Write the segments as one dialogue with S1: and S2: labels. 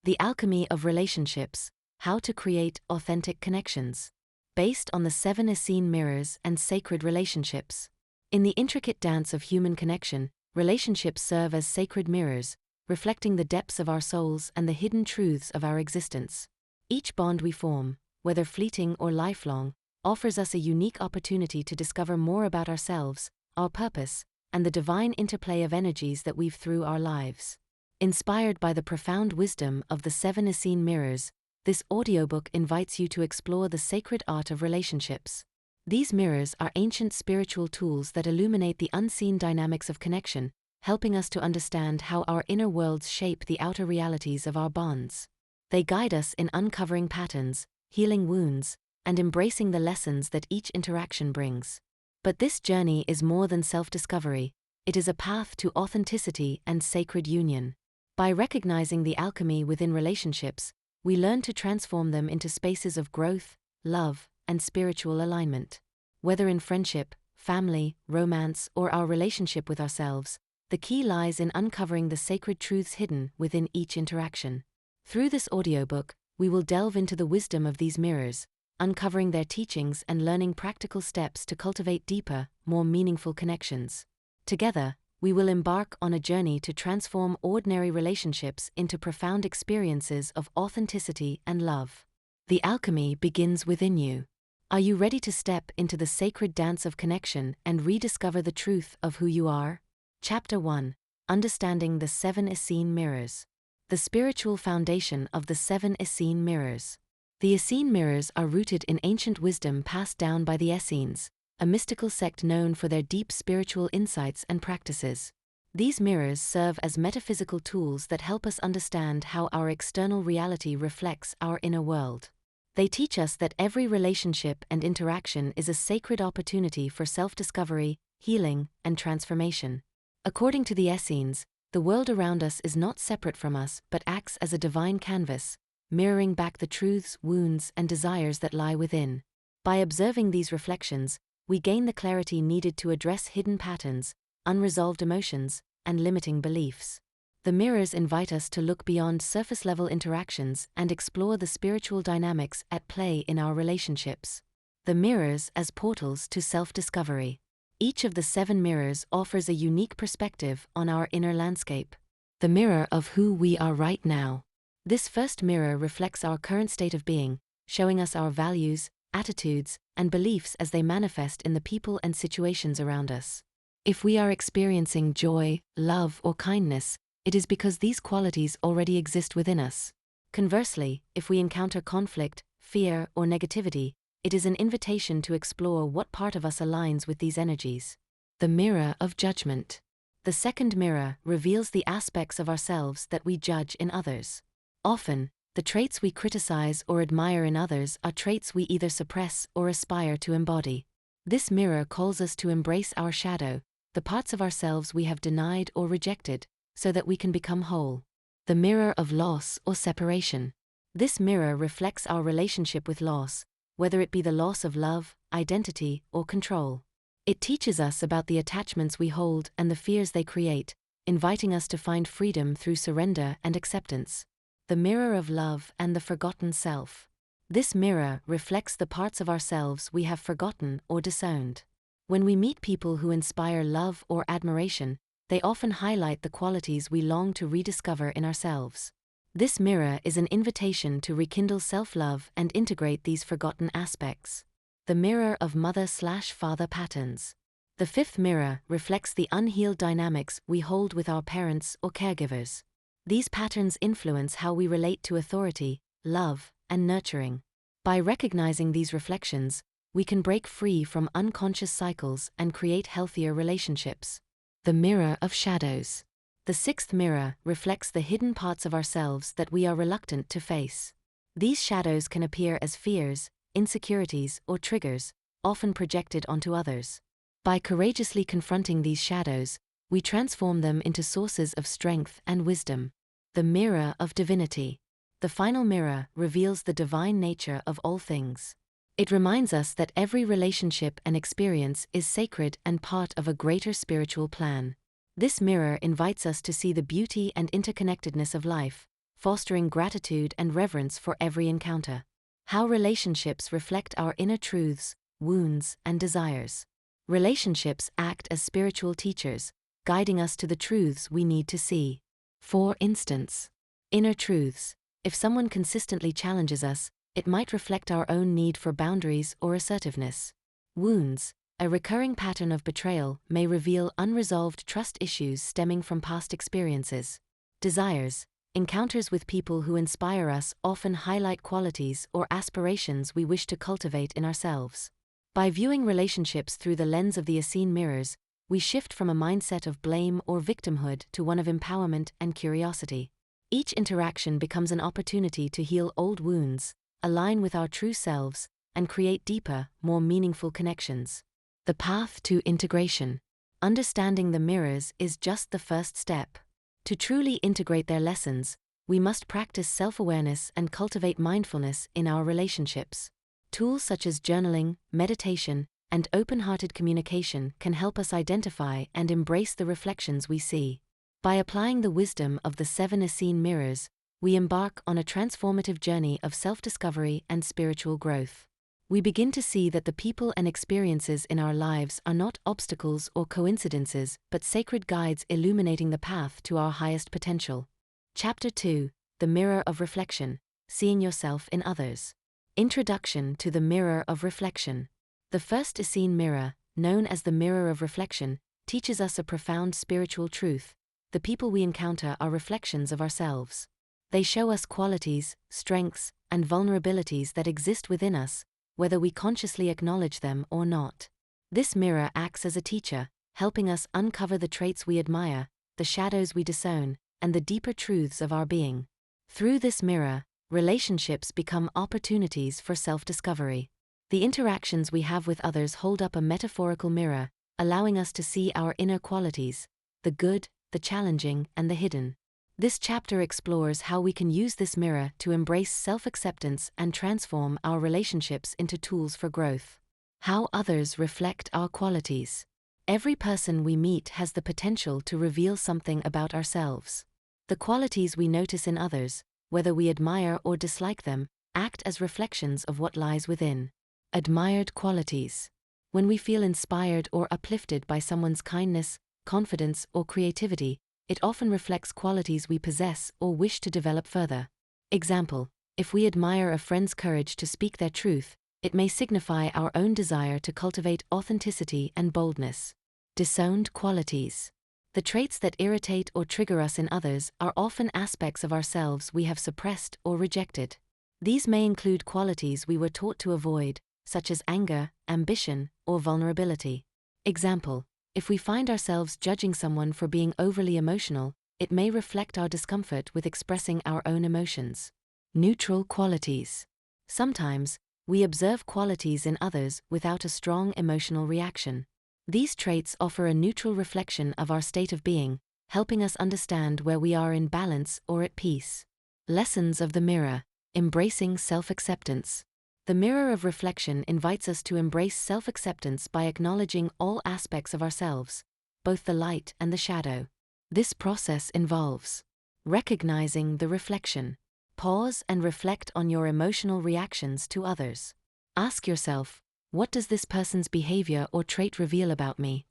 S1: The Alchemy of Relationships: How to Create Authentic Connections. Based on the 7 Essene Mirrors and Sacred Relationships. In the intricate dance of human connection, relationships serve as sacred mirrors, reflecting the depths of our souls and the hidden truths of our existence. Each bond we form, whether fleeting or lifelong, offers us a unique opportunity to discover more about ourselves, our purpose, and the divine interplay of energies that weave through our lives. Inspired by the profound wisdom of the 7 Essene Mirrors, this audiobook invites you to explore the sacred art of relationships. These mirrors are ancient spiritual tools that illuminate the unseen dynamics of connection, helping us to understand how our inner worlds shape the outer realities of our bonds. They guide us in uncovering patterns, healing wounds, and embracing the lessons that each interaction brings. But this journey is more than self-discovery. It is a path to authenticity and sacred union. By recognizing the alchemy within relationships, we learn to transform them into spaces of growth, love, and spiritual alignment. Whether in friendship, family, romance, or our relationship with ourselves, the key lies in uncovering the sacred truths hidden within each interaction. Through this audiobook, we will delve into the wisdom of these mirrors, uncovering their teachings and learning practical steps to cultivate deeper, more meaningful connections. Together, we will embark on a journey to transform ordinary relationships into profound experiences of authenticity and love. The alchemy begins within you. Are you ready to step into the sacred dance of connection and rediscover the truth of who you are? Chapter 1: Understanding the 7 Essene Mirrors. The spiritual foundation of the 7 Essene Mirrors. The Essene Mirrors are rooted in ancient wisdom passed down by the Essenes, a mystical sect known for their deep spiritual insights and practices. These mirrors serve as metaphysical tools that help us understand how our external reality reflects our inner world. They teach us that every relationship and interaction is a sacred opportunity for self-discovery, healing, and transformation. According to the Essenes, the world around us is not separate from us but acts as a divine canvas, mirroring back the truths, wounds, and desires that lie within. By observing these reflections, we gain the clarity needed to address hidden patterns, unresolved emotions, and limiting beliefs. The mirrors invite us to look beyond surface-level interactions and explore the spiritual dynamics at play in our relationships. The mirrors as portals to self-discovery. Each of the 7 mirrors offers a unique perspective on our inner landscape. The mirror of who we are right now. This first mirror reflects our current state of being, showing us our values, attitudes, and beliefs as they manifest in the people and situations around us. If we are experiencing joy, love, or kindness, it is because these qualities already exist within us. Conversely, if we encounter conflict, fear, or negativity, it is an invitation to explore what part of us aligns with these energies. The mirror of judgment. The second mirror reveals the aspects of ourselves that we judge in others. Often, the traits we criticize or admire in others are traits we either suppress or aspire to embody. This mirror calls us to embrace our shadow, the parts of ourselves we have denied or rejected, so that we can become whole. The mirror of loss or separation. This mirror reflects our relationship with loss, whether it be the loss of love, identity, or control. It teaches us about the attachments we hold and the fears they create, inviting us to find freedom through surrender and acceptance. The mirror of love and the forgotten self. This mirror reflects the parts of ourselves we have forgotten or disowned. When we meet people who inspire love or admiration, they often highlight the qualities we long to rediscover in ourselves. This mirror is an invitation to rekindle self-love and integrate these forgotten aspects. The mirror of mother/father patterns. The fifth mirror reflects the unhealed dynamics we hold with our parents or caregivers. These patterns influence how we relate to authority, love, and nurturing. By recognizing these reflections, we can break free from unconscious cycles and create healthier relationships. The mirror of shadows. The sixth mirror reflects the hidden parts of ourselves that we are reluctant to face. These shadows can appear as fears, insecurities, or triggers, often projected onto others. By courageously confronting these shadows, we transform them into sources of strength and wisdom. The mirror of divinity. The final mirror reveals the divine nature of all things. It reminds us that every relationship and experience is sacred and part of a greater spiritual plan. This mirror invites us to see the beauty and interconnectedness of life, fostering gratitude and reverence for every encounter. How relationships reflect our inner truths, wounds, and desires. Relationships act as spiritual teachers, guiding us to the truths we need to see. For instance, inner truths. If someone consistently challenges us, it might reflect our own need for boundaries or assertiveness. Wounds. A recurring pattern of betrayal may reveal unresolved trust issues stemming from past experiences. Desires. Encounters with people who inspire us often highlight qualities or aspirations we wish to cultivate in ourselves. By viewing relationships through the lens of the Essene Mirrors, we shift from a mindset of blame or victimhood to one of empowerment and curiosity. Each interaction becomes an opportunity to heal old wounds, align with our true selves, and create deeper, more meaningful connections. The path to integration. Understanding the mirrors is just the first step. To truly integrate their lessons, we must practice self-awareness and cultivate mindfulness in our relationships. Tools such as journaling, meditation, and open-hearted communication can help us identify and embrace the reflections we see. By applying the wisdom of the 7 Essene Mirrors, we embark on a transformative journey of self-discovery and spiritual growth. We begin to see that the people and experiences in our lives are not obstacles or coincidences, but sacred guides illuminating the path to our highest potential. Chapter 2. The Mirror of Reflection. Seeing Yourself in Others. Introduction to the Mirror of Reflection. The first Essene Mirror, known as the Mirror of Reflection, teaches us a profound spiritual truth. The people we encounter are reflections of ourselves. They show us qualities, strengths, and vulnerabilities that exist within us, whether we consciously acknowledge them or not. This mirror acts as a teacher, helping us uncover the traits we admire, the shadows we disown, and the deeper truths of our being. Through this mirror, relationships become opportunities for self-discovery. The interactions we have with others hold up a metaphorical mirror, allowing us to see our inner qualities, the good, the challenging, and the hidden. This chapter explores how we can use this mirror to embrace self-acceptance and transform our relationships into tools for growth. How others reflect our qualities. Every person we meet has the potential to reveal something about ourselves. The qualities we notice in others, whether we admire or dislike them, act as reflections of what lies within. Admired qualities. When we feel inspired or uplifted by someone's kindness, confidence, or creativity, it often reflects qualities we possess or wish to develop further. Example: if we admire a friend's courage to speak their truth, it may signify our own desire to cultivate authenticity and boldness. Disowned qualities. The traits that irritate or trigger us in others are often aspects of ourselves we have suppressed or rejected. These may include qualities we were taught to avoid, such as anger, ambition, or vulnerability. Example: if we find ourselves judging someone for being overly emotional, it may reflect our discomfort with expressing our own emotions. Neutral qualities. Sometimes, we observe qualities in others without a strong emotional reaction. These traits offer a neutral reflection of our state of being, helping us understand where we are in balance or at peace. Lessons of the mirror. Embracing self-acceptance. The mirror of reflection invites us to embrace self-acceptance by acknowledging all aspects of ourselves, both the light and the shadow. This process involves recognizing the reflection. Pause and reflect on your emotional reactions to others. Ask yourself, what does this person's behavior or trait reveal about me?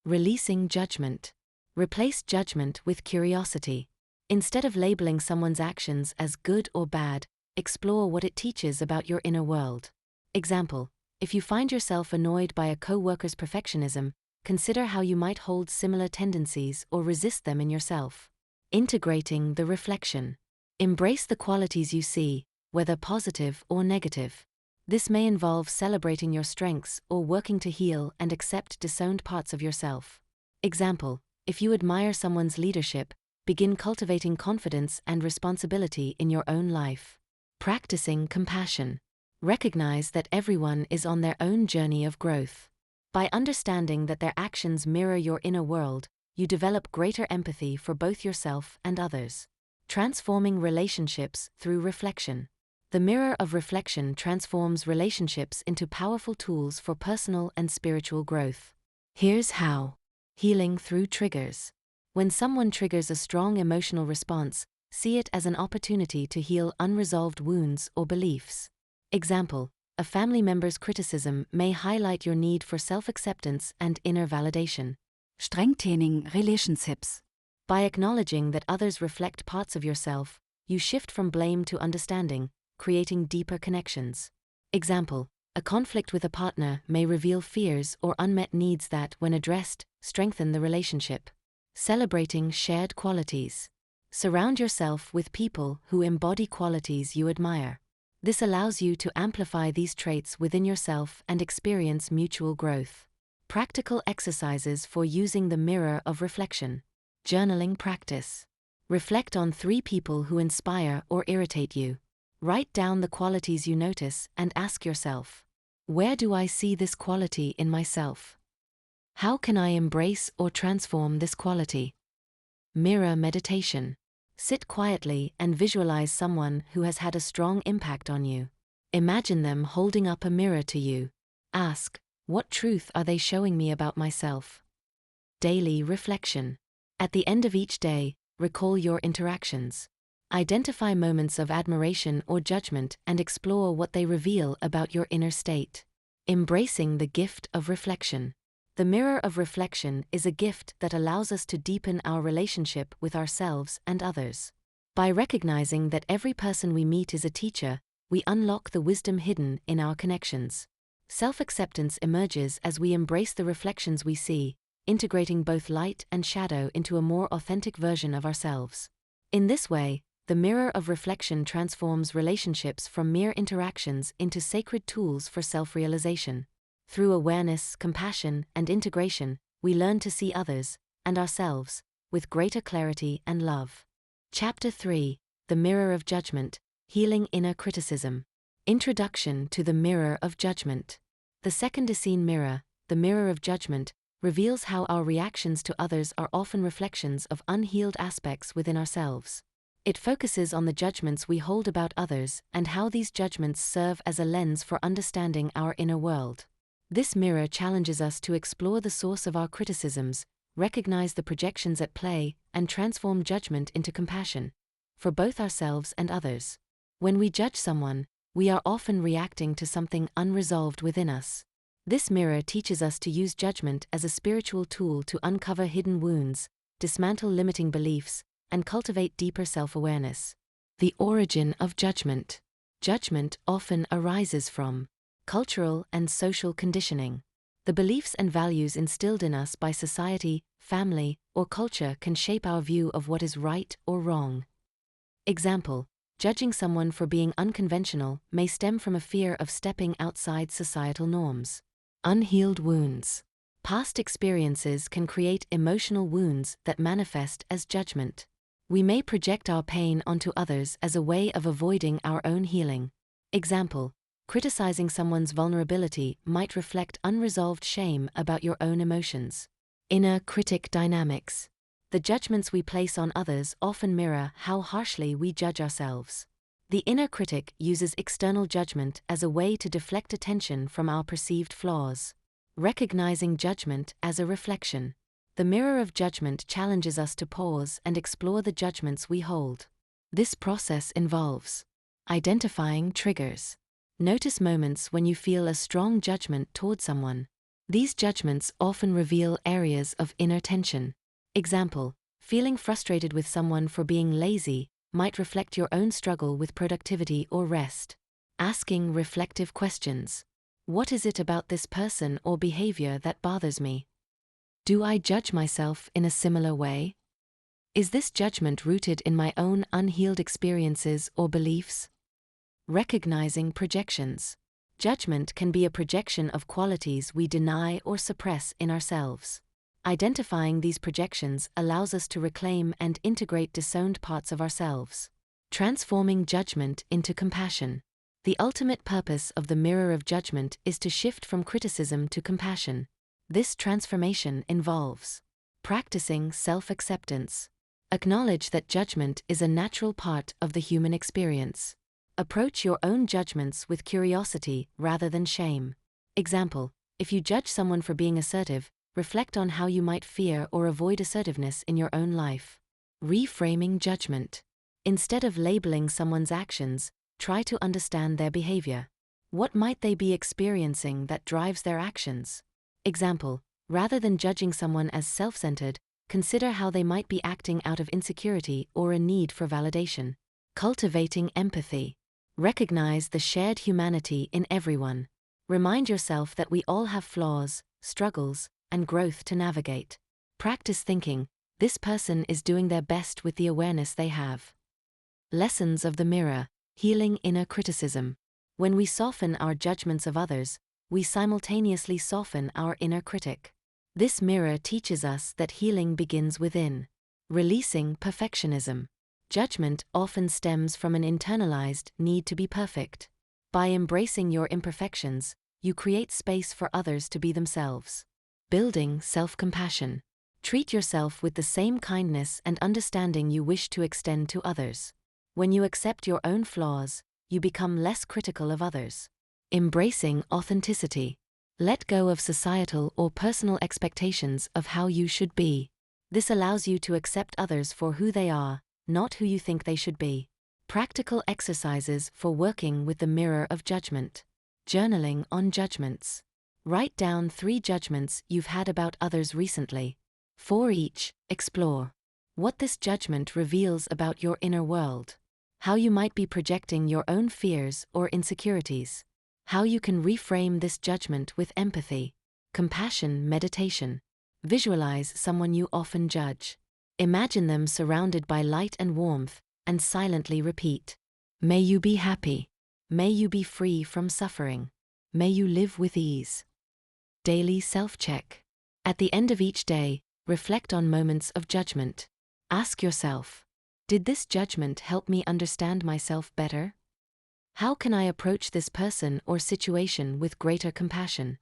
S1: Releasing judgment. Replace judgment with curiosity. Instead of labeling someone's actions as good or bad, explore what it teaches about your inner world. Example: if you find yourself annoyed by a co-worker's perfectionism, consider how you might hold similar tendencies or resist them in yourself. Integrating the reflection. Embrace the qualities you see, whether positive or negative. This may involve celebrating your strengths or working to heal and accept disowned parts of yourself. Example: if you admire someone's leadership, begin cultivating confidence and responsibility in your own life. Practicing compassion. Recognize that everyone is on their own journey of growth. By understanding that their actions mirror your inner world, you develop greater empathy for both yourself and others. Transforming relationships through reflection. The mirror of reflection transforms relationships into powerful tools for personal and spiritual growth. Here's how. Healing through triggers. When someone triggers a strong emotional response, See it as an opportunity to heal unresolved wounds or beliefs. Example: a family member's criticism may highlight your need for self-acceptance and inner validation.
S2: Strengthening relationships.
S1: By acknowledging that others reflect parts of yourself, you shift from blame to understanding, creating deeper connections. Example: a conflict with a partner may reveal fears or unmet needs that, when addressed, strengthen the relationship. Celebrating shared qualities. Surround yourself with people who embody qualities you admire. This allows you to amplify these traits within yourself and experience mutual growth. Practical exercises for using the mirror of reflection. Journaling practice. Reflect on 3 people who inspire or irritate you. Write down the qualities you notice and ask yourself, where do I see this quality in myself? How can I embrace or transform this quality? Mirror meditation. Sit quietly and visualize someone who has had a strong impact on you. Imagine them holding up a mirror to you. Ask, what truth are they showing me about myself? Daily reflection. At the end of each day, recall your interactions. Identify moments of admiration or judgment and explore what they reveal about your inner state. Embracing the gift of reflection. The mirror of reflection is a gift that allows us to deepen our relationship with ourselves and others. By recognizing that every person we meet is a teacher, we unlock the wisdom hidden in our connections. Self-acceptance emerges as we embrace the reflections we see, integrating both light and shadow into a more authentic version of ourselves. In this way, the mirror of reflection transforms relationships from mere interactions into sacred tools for self-realization. Through awareness, compassion, and integration, we learn to see others, and ourselves, with greater clarity and love. Chapter 3: The Mirror of Judgment, Healing Inner Criticism. Introduction to the Mirror of Judgment. The second Essene Mirror, the Mirror of Judgment, reveals how our reactions to others are often reflections of unhealed aspects within ourselves. It focuses on the judgments we hold about others and how these judgments serve as a lens for understanding our inner world. This mirror challenges us to explore the source of our criticisms, recognize the projections at play, and transform judgment into compassion, for both ourselves and others. When we judge someone, we are often reacting to something unresolved within us. This mirror teaches us to use judgment as a spiritual tool to uncover hidden wounds, dismantle limiting beliefs, and cultivate deeper self-awareness. The origin of judgment. Judgment often arises from cultural and social conditioning. The beliefs and values instilled in us by society, family, or culture can shape our view of what is right or wrong. Example: judging someone for being unconventional may stem from a fear of stepping outside societal norms. Unhealed wounds. Past experiences can create emotional wounds that manifest as judgment. We may project our pain onto others as a way of avoiding our own healing. Example: criticizing someone's vulnerability might reflect unresolved shame about your own emotions. Inner critic dynamics. The judgments we place on others often mirror how harshly we judge ourselves. The inner critic uses external judgment as a way to deflect attention from our perceived flaws. Recognizing judgment as a reflection. The mirror of judgment challenges us to pause and explore the judgments we hold. This process involves identifying triggers. Notice moments when you feel a strong judgment toward someone. These judgments often reveal areas of inner tension. Example: feeling frustrated with someone for being lazy might reflect your own struggle with productivity or rest. Asking reflective questions. What is it about this person or behavior that bothers me? Do I judge myself in a similar way? Is this judgment rooted in my own unhealed experiences or beliefs? Recognizing projections. Judgment can be a projection of qualities we deny or suppress in ourselves. Identifying these projections allows us to reclaim and integrate disowned parts of ourselves. Transforming judgment into compassion. The ultimate purpose of the mirror of judgment is to shift from criticism to compassion. This transformation involves practicing self-acceptance. Acknowledge that judgment is a natural part of the human experience. Approach your own judgments with curiosity rather than shame. Example: if you judge someone for being assertive, reflect on how you might fear or avoid assertiveness in your own life. Reframing judgment. Instead of labeling someone's actions, try to understand their behavior. What might they be experiencing that drives their actions? Example, rather than judging someone as self-centered, consider how they might be acting out of insecurity or a need for validation. Cultivating empathy. Recognize the shared humanity in everyone. Remind yourself that we all have flaws, struggles, and growth to navigate. Practice thinking, this person is doing their best with the awareness they have. Lessons of the mirror, healing inner criticism. When we soften our judgments of others, we simultaneously soften our inner critic. This mirror teaches us that healing begins within. Releasing perfectionism. Judgment often stems from an internalized need to be perfect. By embracing your imperfections, you create space for others to be themselves. Building self-compassion. Treat yourself with the same kindness and understanding you wish to extend to others. When you accept your own flaws, you become less critical of others. Embracing authenticity. Let go of societal or personal expectations of how you should be. This allows you to accept others for who they are, not who you think they should be. Practical exercises for working with the mirror of judgment. Journaling on judgments. Write down 3 judgments you've had about others recently. For each, explore what this judgment reveals about your inner world, how you might be projecting your own fears or insecurities, how you can reframe this judgment with empathy. Compassion meditation. Visualize someone you often judge. Imagine them surrounded by light and warmth, and silently repeat, "May you be happy. May you be free from suffering. May you live with ease." Daily self-check. At the end of each day, reflect on moments of judgment. Ask yourself, did this judgment help me understand myself better? How can I approach this person or situation with greater compassion?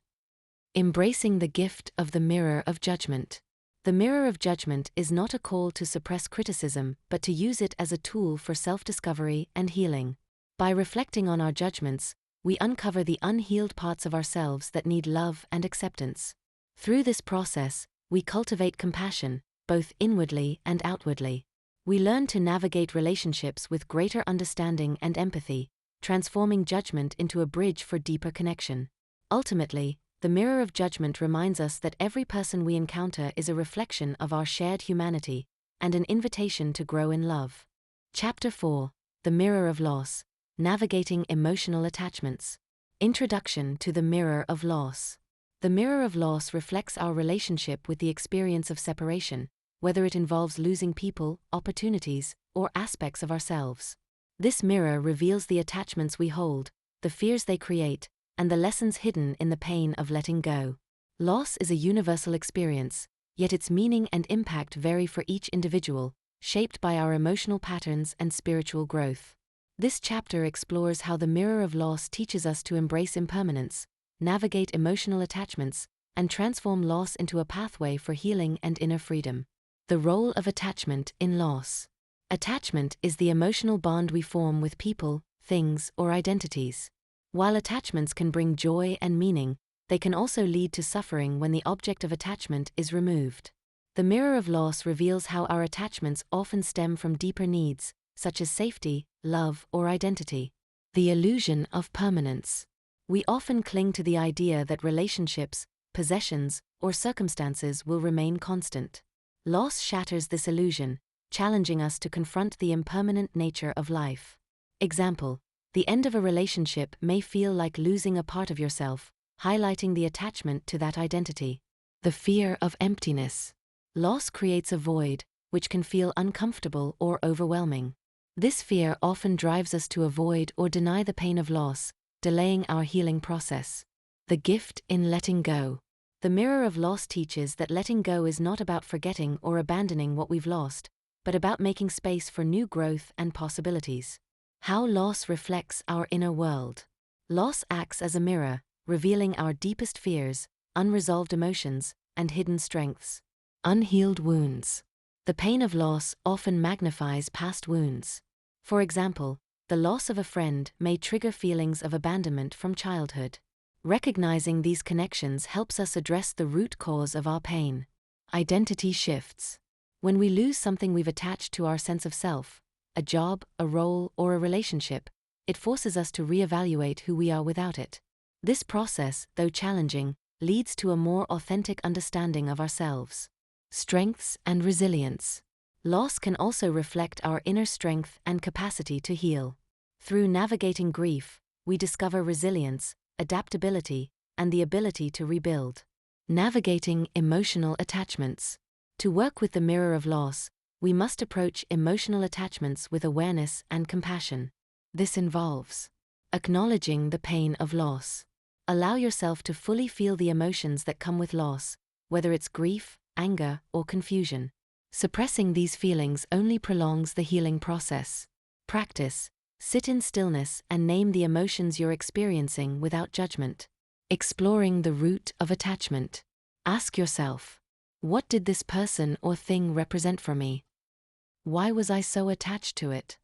S1: Embracing the gift of the mirror of judgment. The mirror of judgment is not a call to suppress criticism, but to use it as a tool for self-discovery and healing. By reflecting on our judgments, we uncover the unhealed parts of ourselves that need love and acceptance. Through this process, we cultivate compassion, both inwardly and outwardly. We learn to navigate relationships with greater understanding and empathy, transforming judgment into a bridge for deeper connection. Ultimately, the mirror of judgment reminds us that every person we encounter is a reflection of our shared humanity, and an invitation to grow in love. Chapter 4. The Mirror of Loss. Navigating Emotional Attachments. Introduction to the Mirror of Loss. The mirror of loss reflects our relationship with the experience of separation, whether it involves losing people, opportunities, or aspects of ourselves. This mirror reveals the attachments we hold, the fears they create, and the lessons hidden in the pain of letting go. Loss is a universal experience, yet its meaning and impact vary for each individual, shaped by our emotional patterns and spiritual growth. This chapter explores how the mirror of loss teaches us to embrace impermanence, navigate emotional attachments, and transform loss into a pathway for healing and inner freedom. The role of attachment in loss. Attachment is the emotional bond we form with people, things, or identities. While attachments can bring joy and meaning, they can also lead to suffering when the object of attachment is removed. The mirror of loss reveals how our attachments often stem from deeper needs, such as safety, love, or identity. The illusion of permanence. We often cling to the idea that relationships, possessions, or circumstances will remain constant. Loss shatters this illusion, challenging us to confront the impermanent nature of life. Example, the end of a relationship may feel like losing a part of yourself, highlighting the attachment to that identity. The fear of emptiness. Loss creates a void, which can feel uncomfortable or overwhelming. This fear often drives us to avoid or deny the pain of loss, delaying our healing process. The gift in letting go. The mirror of loss teaches that letting go is not about forgetting or abandoning what we've lost, but about making space for new growth and possibilities. How loss reflects our inner world. Loss acts as a mirror, revealing our deepest fears, unresolved emotions, and hidden strengths. Unhealed wounds. The pain of loss often magnifies past wounds. For example, the loss of a friend may trigger feelings of abandonment from childhood. Recognizing these connections helps us address the root cause of our pain. Identity shifts. When we lose something we've attached to our sense of self, a job, a role, or a relationship, it forces us to reevaluate who we are without it. This process, though challenging, leads to a more authentic understanding of ourselves. Strengths and resilience. Loss can also reflect our inner strength and capacity to heal. Through navigating grief, we discover resilience, adaptability, and the ability to rebuild. Navigating emotional attachments. To work with the mirror of loss, we must approach emotional attachments with awareness and compassion. This involves acknowledging the pain of loss. Allow yourself to fully feel the emotions that come with loss, whether it's grief, anger, or confusion. Suppressing these feelings only prolongs the healing process. Practice. Sit in stillness and name the emotions you're experiencing without judgment. Exploring the root of attachment. Ask yourself, what did this person or thing represent for me? Why was I so attached to it?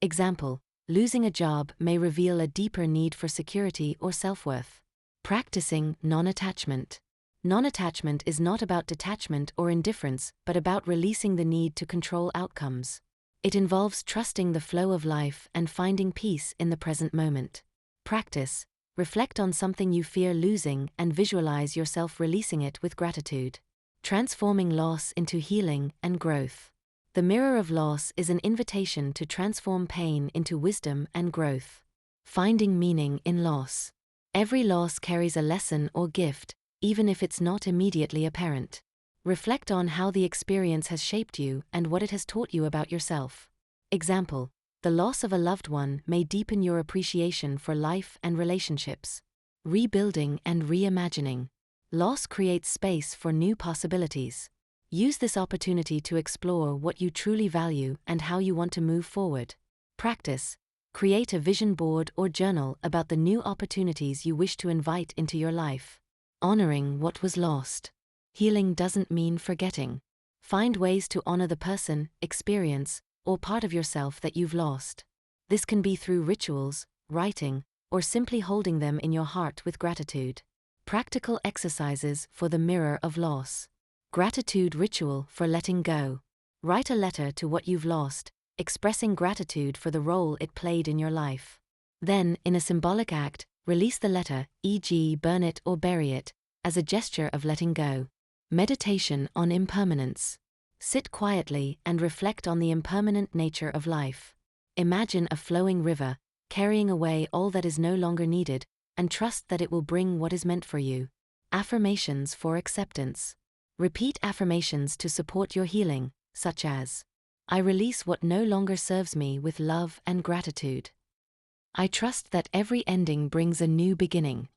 S1: Example, losing a job may reveal a deeper need for security or self-worth. Practicing non-attachment. Non-attachment is not about detachment or indifference, but about releasing the need to control outcomes. It involves trusting the flow of life and finding peace in the present moment. Practice. Reflect on something you fear losing and visualize yourself releasing it with gratitude. Transforming loss into healing and growth. The mirror of loss is an invitation to transform pain into wisdom and growth. Finding meaning in loss. Every loss carries a lesson or gift, even if it's not immediately apparent. Reflect on how the experience has shaped you and what it has taught you about yourself. Example, the loss of a loved one may deepen your appreciation for life and relationships. Rebuilding and reimagining. Loss creates space for new possibilities. Use this opportunity to explore what you truly value and how you want to move forward. Practice. Create a vision board or journal about the new opportunities you wish to invite into your life. Honoring what was lost. Healing doesn't mean forgetting. Find ways to honor the person, experience, or part of yourself that you've lost. This can be through rituals, writing, or simply holding them in your heart with gratitude. Practical exercises for the mirror of loss. Gratitude ritual for letting go. Write a letter to what you've lost, expressing gratitude for the role it played in your life. Then, in a symbolic act, release the letter, e.g., burn it or bury it, as a gesture of letting go. Meditation on impermanence. Sit quietly and reflect on the impermanent nature of life. Imagine a flowing river, carrying away all that is no longer needed, and trust that it will bring what is meant for you. Affirmations for acceptance. Repeat affirmations to support your healing, such as, I release what no longer serves me with love and gratitude. I trust that every ending brings a new beginning.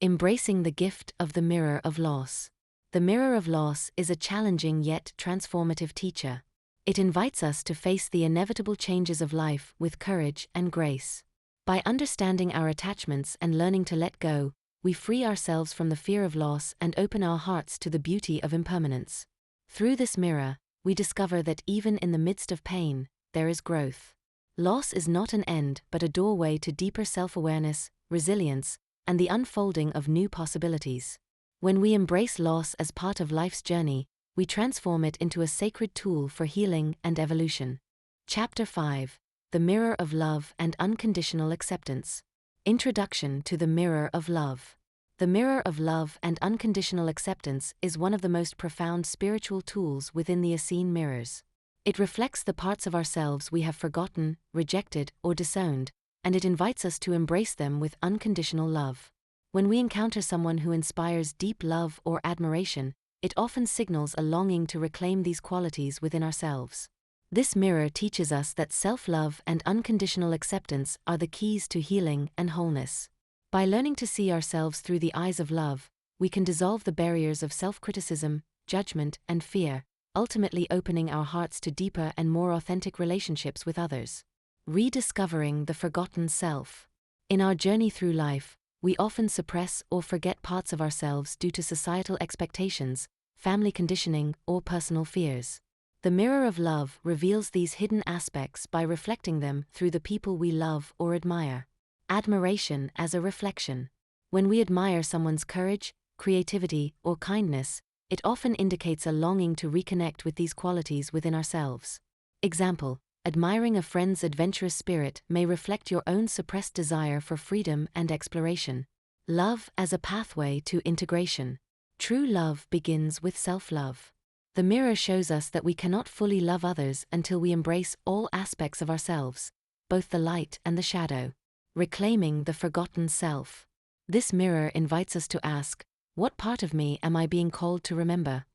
S1: Embracing the gift of the mirror of loss. The mirror of loss is a challenging yet transformative teacher. It invites us to face the inevitable changes of life with courage and grace. By understanding our attachments and learning to let go, we free ourselves from the fear of loss and open our hearts to the beauty of impermanence. Through this mirror, we discover that even in the midst of pain, there is growth. Loss is not an end but a doorway to deeper self-awareness, resilience, and the unfolding of new possibilities. When we embrace loss as part of life's journey, we transform it into a sacred tool for healing and evolution. Chapter 5. The Mirror of Love and Unconditional Acceptance. Introduction to the Mirror of Love. The mirror of love and unconditional acceptance is one of the most profound spiritual tools within the Essene Mirrors. It reflects the parts of ourselves we have forgotten, rejected, or disowned, and it invites us to embrace them with unconditional love. When we encounter someone who inspires deep love or admiration, it often signals a longing to reclaim these qualities within ourselves. This mirror teaches us that self-love and unconditional acceptance are the keys to healing and wholeness. By learning to see ourselves through the eyes of love, we can dissolve the barriers of self-criticism, judgment, and fear, ultimately opening our hearts to deeper and more authentic relationships with others. Rediscovering the forgotten self. In our journey through life, we often suppress or forget parts of ourselves due to societal expectations, family conditioning, or personal fears. The mirror of love reveals these hidden aspects by reflecting them through the people we love or admire. Admiration as a reflection. When we admire someone's courage, creativity, or kindness, it often indicates a longing to reconnect with these qualities within ourselves. Example, Admiring a friend's adventurous spirit may reflect your own suppressed desire for freedom and exploration. Love as a pathway to integration. True love begins with self-love. The mirror shows us that we cannot fully love others until we embrace all aspects of ourselves, both the light and the shadow. Reclaiming the forgotten self. This mirror invites us to ask, what part of me am I being called to remember?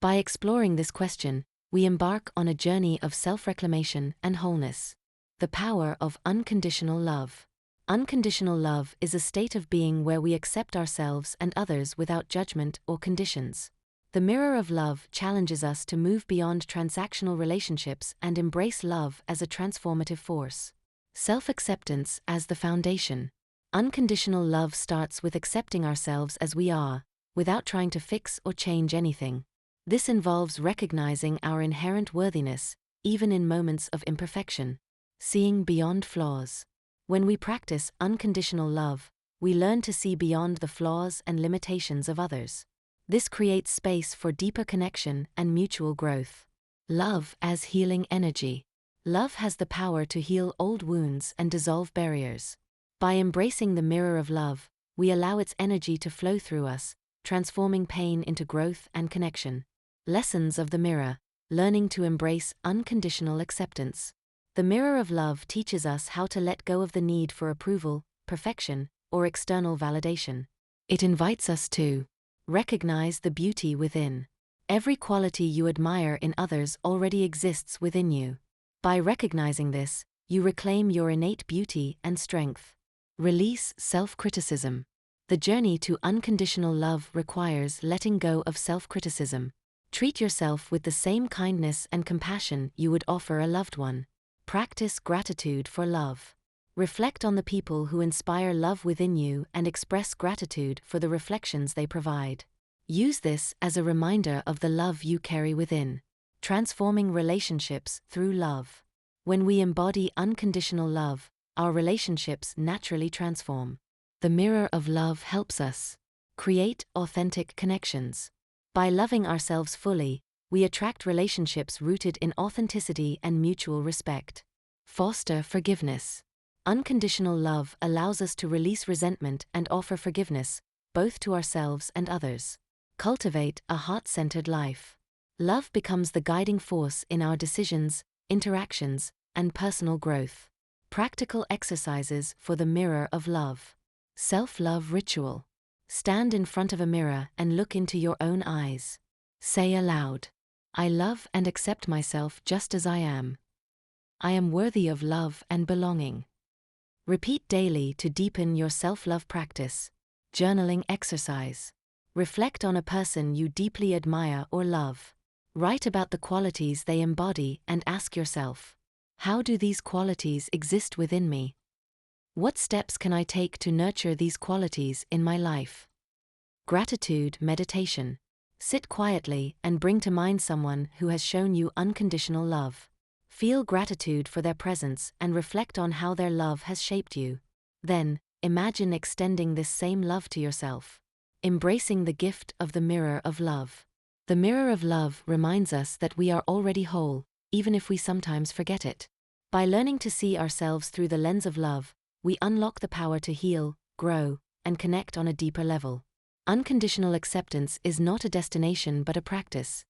S1: By exploring this question, we embark on a journey of self-reclamation and wholeness. The power of unconditional love. Unconditional love is a state of being where we accept ourselves and others without judgment or conditions. The mirror of love challenges us to move beyond transactional relationships and embrace love as a transformative force. Self-acceptance as the foundation. Unconditional love starts with accepting ourselves as we are, without trying to fix or change anything. This involves recognizing our inherent worthiness, even in moments of imperfection. Seeing beyond flaws. When we practice unconditional love, we learn to see beyond the flaws and limitations of others. This creates space for deeper connection and mutual growth. Love as healing energy. Love has the power to heal old wounds and dissolve barriers. By embracing the mirror of love, we allow its energy to flow through us, transforming pain into growth and connection. Lessons of the mirror. Learning to embrace unconditional acceptance. The mirror of love teaches us how to let go of the need for approval, perfection, or external validation. It invites us to recognize the beauty within. Every quality you admire in others already exists within you. By recognizing this, you reclaim your innate beauty and strength. Release self-criticism. The journey to unconditional love requires letting go of self-criticism. Treat yourself with the same kindness and compassion you would offer a loved one. Practice gratitude for love. Reflect on the people who inspire love within you and express gratitude for the reflections they provide. Use this as a reminder of the love you carry within. Transforming relationships through love. When we embody unconditional love, our relationships naturally transform. The mirror of love helps us create authentic connections. By loving ourselves fully, we attract relationships rooted in authenticity and mutual respect. Foster forgiveness. Unconditional love allows us to release resentment and offer forgiveness, both to ourselves and others. Cultivate a heart-centered life. Love becomes the guiding force in our decisions, interactions, and personal growth. Practical exercises for the mirror of love. Self-love ritual. Stand in front of a mirror and look into your own eyes. Say aloud, I love and accept myself just as I am. I am worthy of love and belonging. Repeat daily to deepen your self-love practice. Journaling exercise. Reflect on a person you deeply admire or love. Write about the qualities they embody and ask yourself, how do these qualities exist within me? What steps can I take to nurture these qualities in my life? Gratitude meditation. Sit quietly and bring to mind someone who has shown you unconditional love. Feel gratitude for their presence and reflect on how their love has shaped you. Then, imagine extending this same love to yourself. Embracing the gift of the mirror of love. The mirror of love reminds us that we are already whole, even if we sometimes forget it. By learning to see ourselves through the lens of love, we unlock the power to heal, grow, and connect on a deeper level. Unconditional acceptance is not a destination but a practice.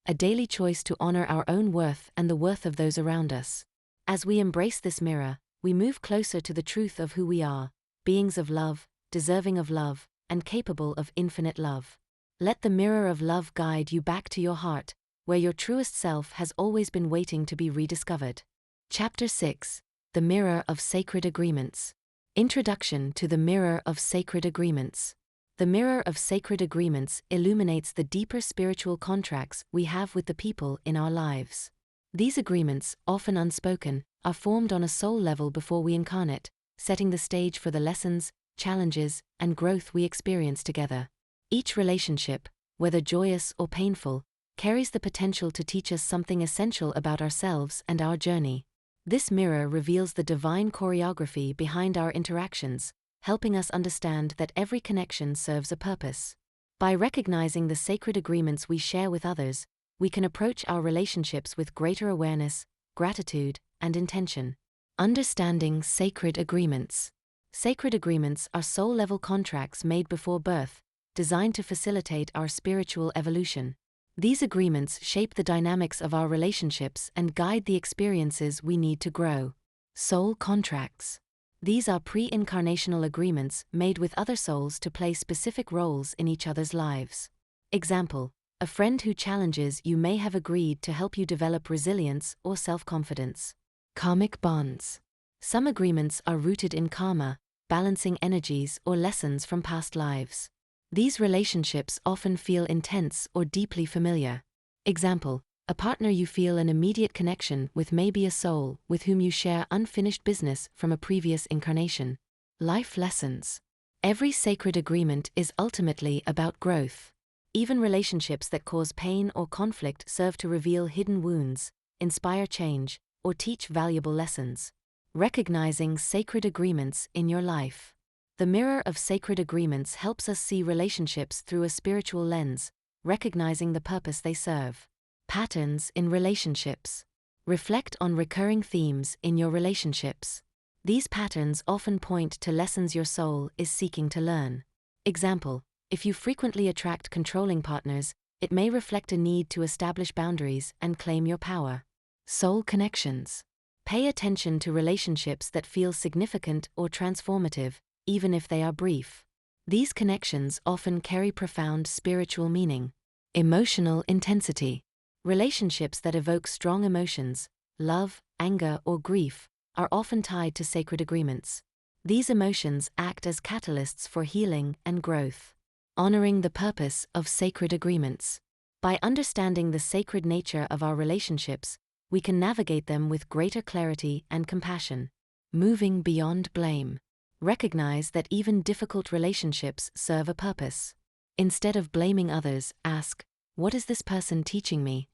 S1: A daily choice to honor our own worth and the worth of those around us. As we embrace this mirror, we move closer to the truth of who we are, beings of love, deserving of love, and capable of infinite love. Let the mirror of love guide you back to your heart, where your truest self has always been waiting to be rediscovered. Chapter 6. The Mirror of Sacred Agreements. Introduction to the Mirror of Sacred Agreements. The Mirror of Sacred Agreements illuminates the deeper spiritual contracts we have with the people in our lives. These agreements, often unspoken, are formed on a soul level before we incarnate, setting the stage for the lessons, challenges, and growth we experience together. Each relationship, whether joyous or painful, carries the potential to teach us something essential about ourselves and our journey. This mirror reveals the divine choreography behind our interactions, helping us understand that every connection serves a purpose. By recognizing the sacred agreements we share with others, we can approach our relationships with greater awareness, gratitude, and intention. Understanding sacred agreements. Sacred agreements are soul-level contracts made before birth, designed to facilitate our spiritual evolution. These agreements shape the dynamics of our relationships and guide the experiences we need to grow. Soul contracts. These are pre-incarnational agreements made with other souls to play specific roles in each other's lives. Example: a friend who challenges you may have agreed to help you develop resilience or self-confidence. Karmic bonds. Some agreements are rooted in karma, balancing energies or lessons from past lives. These relationships often feel intense or deeply familiar. Example: a partner you feel an immediate connection with may be a soul with whom you share unfinished business from a previous incarnation. Life lessons. Every sacred agreement is ultimately about growth. Even relationships that cause pain or conflict serve to reveal hidden wounds, inspire change, or teach valuable lessons. Recognizing sacred agreements in your life. The mirror of sacred agreements helps us see relationships through a spiritual lens, recognizing the purpose they serve. Patterns in relationships. Reflect on recurring themes in your relationships. These patterns often point to lessons your soul is seeking to learn. Example: if you frequently attract controlling partners, it may reflect a need to establish boundaries and claim your power. Soul connections. Pay attention to relationships that feel significant or transformative, even if they are brief. These connections often carry profound spiritual meaning. Emotional intensity. Relationships that evoke strong emotions, love, anger, or grief, are often tied to sacred agreements. These emotions act as catalysts for healing and growth. Honoring the purpose of sacred agreements. By understanding the sacred nature of our relationships, we can navigate them with greater clarity and compassion. Moving beyond blame. Recognize that even difficult relationships serve a purpose. Instead of blaming others, ask, "What is this person teaching me?"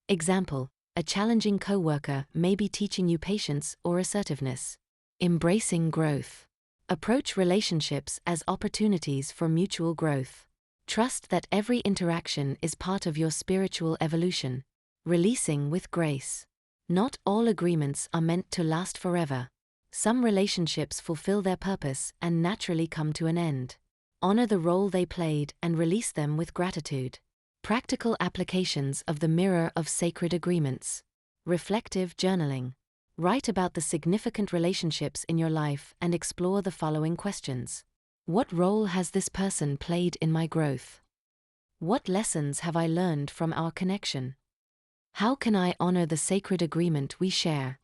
S1: Example: a challenging coworker may be teaching you patience or assertiveness. Embracing growth. Approach relationships as opportunities for mutual growth. Trust that every interaction is part of your spiritual evolution. Releasing with grace. Not all agreements are meant to last forever. Some relationships fulfill their purpose and naturally come to an end. Honor the role they played and release them with gratitude. Practical applications of the mirror of sacred agreements. Reflective journaling. Write about the significant relationships in your life and explore the following questions. What role has this person played in my growth? What lessons have I learned from our connection? How can I honor the sacred agreement we share?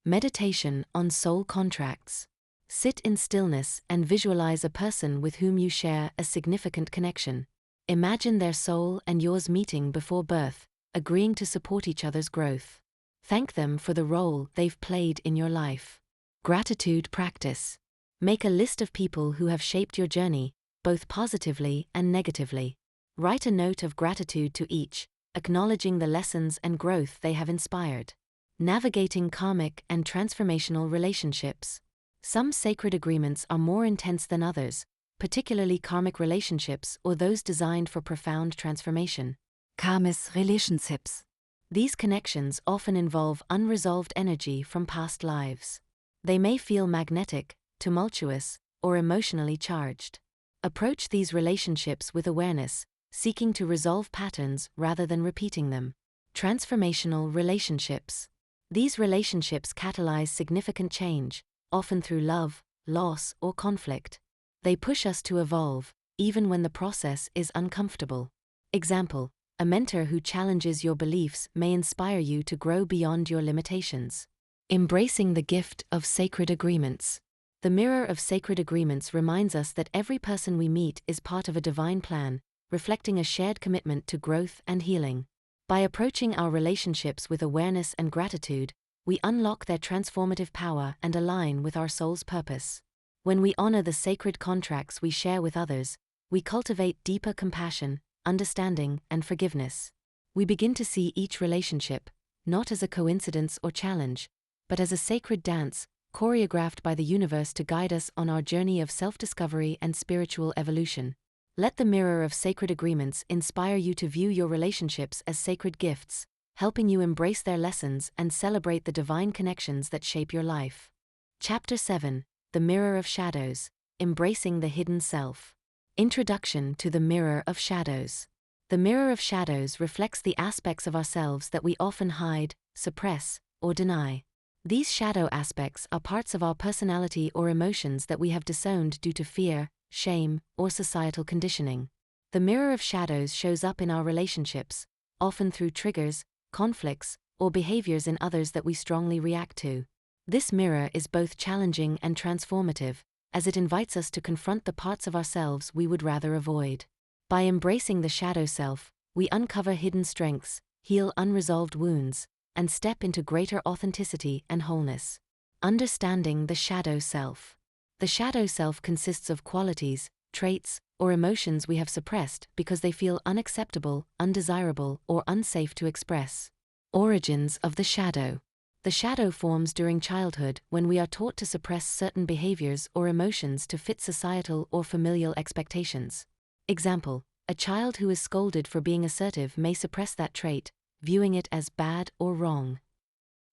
S1: Meditation on soul contracts. Sit in stillness and visualize a person with whom you share a significant connection. Imagine their soul and yours meeting before birth, agreeing to support each other's growth. Thank them for the role they've played in your life. Gratitude practice. Make a list of people who have shaped your journey, both positively and negatively. Write a note of gratitude to each, acknowledging the lessons and growth they have inspired. Navigating karmic and transformational relationships. Some sacred agreements are more intense than others, particularly karmic relationships or those designed for profound transformation.
S2: Karmic relationships.
S1: These connections often involve unresolved energy from past lives. They may feel magnetic, tumultuous, or emotionally charged. Approach these relationships with awareness, seeking to resolve patterns rather than repeating them. Transformational relationships. These relationships catalyze significant change, often through love, loss, or conflict. They push us to evolve, even when the process is uncomfortable. Example: a mentor who challenges your beliefs may inspire you to grow beyond your limitations. Embracing the gift of sacred agreements. The mirror of sacred agreements reminds us that every person we meet is part of a divine plan, reflecting a shared commitment to growth and healing. By approaching our relationships with awareness and gratitude, we unlock their transformative power and align with our soul's purpose. When we honor the sacred contracts we share with others, we cultivate deeper compassion, understanding, and forgiveness. We begin to see each relationship, not as a coincidence or challenge, but as a sacred dance, choreographed by the universe to guide us on our journey of self-discovery and spiritual evolution. Let the mirror of sacred agreements inspire you to view your relationships as sacred gifts, helping you embrace their lessons and celebrate the divine connections that shape your life. Chapter 7: The Mirror of Shadows, Embracing the Hidden Self. Introduction to the Mirror of Shadows. The mirror of shadows reflects the aspects of ourselves that we often hide, suppress, or deny. These shadow aspects are parts of our personality or emotions that we have disowned due to fear, shame, or societal conditioning. The mirror of shadows shows up in our relationships, often through triggers, conflicts, or behaviors in others that we strongly react to. This mirror is both challenging and transformative, as it invites us to confront the parts of ourselves we would rather avoid. By embracing the shadow self, we uncover hidden strengths, heal unresolved wounds, and step into greater authenticity and wholeness. Understanding the shadow self. The shadow self consists of qualities, traits, or emotions we have suppressed because they feel unacceptable, undesirable, or unsafe to express. Origins of the shadow. The shadow forms during childhood when we are taught to suppress certain behaviors or emotions to fit societal or familial expectations. Example: a child who is scolded for being assertive may suppress that trait, viewing it as bad or wrong.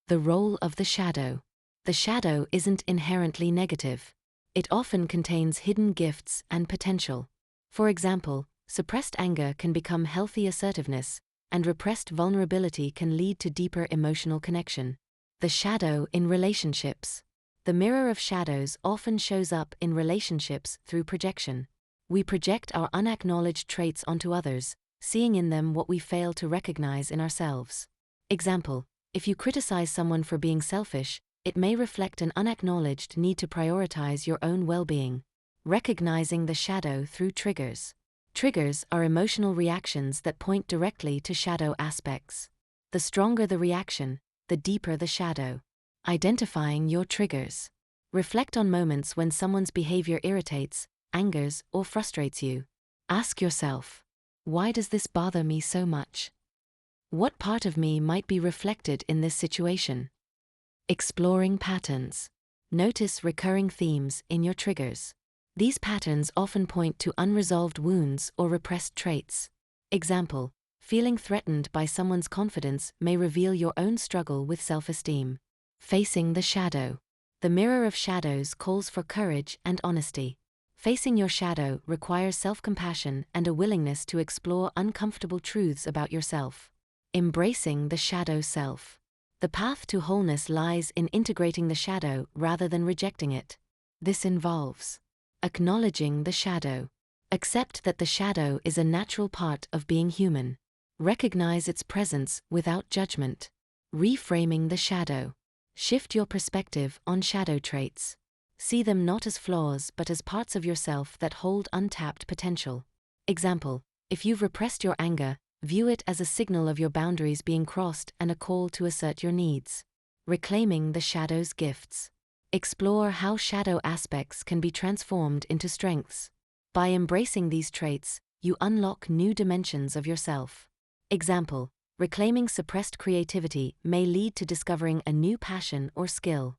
S1: The role of the shadow. The shadow isn't inherently negative. It often contains hidden gifts and potential. For example, suppressed anger can become healthy assertiveness, and repressed vulnerability can lead to deeper emotional connection. The shadow in relationships. The mirror of shadows often shows up in relationships through projection. We project our unacknowledged traits onto others, seeing in them what we fail to recognize in ourselves. Example: if you criticize someone for being selfish, it may reflect an unacknowledged need to prioritize your own well-being. Recognizing the shadow through triggers. Triggers are emotional reactions that point directly to shadow aspects. The stronger the reaction, the deeper the shadow. Identifying your triggers. Reflect on moments when someone's behavior irritates, angers, or frustrates you. Ask yourself, why does this bother me so much? What part of me might be reflected in this situation? Exploring patterns. Notice recurring themes in your triggers. These patterns often point to unresolved wounds or repressed traits. Example: feeling threatened by someone's confidence may reveal your own struggle with self-esteem. Facing the shadow. The mirror of shadows calls for courage and honesty. Facing your shadow requires self-compassion and a willingness to explore uncomfortable truths about yourself. Embracing the shadow self. The path to wholeness lies in integrating the shadow rather than rejecting it. This involves acknowledging the shadow. Accept that the shadow is a natural part of being human. Recognize its presence without judgment. Reframing the shadow. Shift your perspective on shadow traits. See them not as flaws but as parts of yourself that hold untapped potential. Example: if you've repressed your anger, view it as a signal of your boundaries being crossed and a call to assert your needs. Reclaiming the shadow's gifts. Explore how shadow aspects can be transformed into strengths. By embracing these traits, you unlock new dimensions of yourself. Example: reclaiming suppressed creativity may lead to discovering a new passion or skill.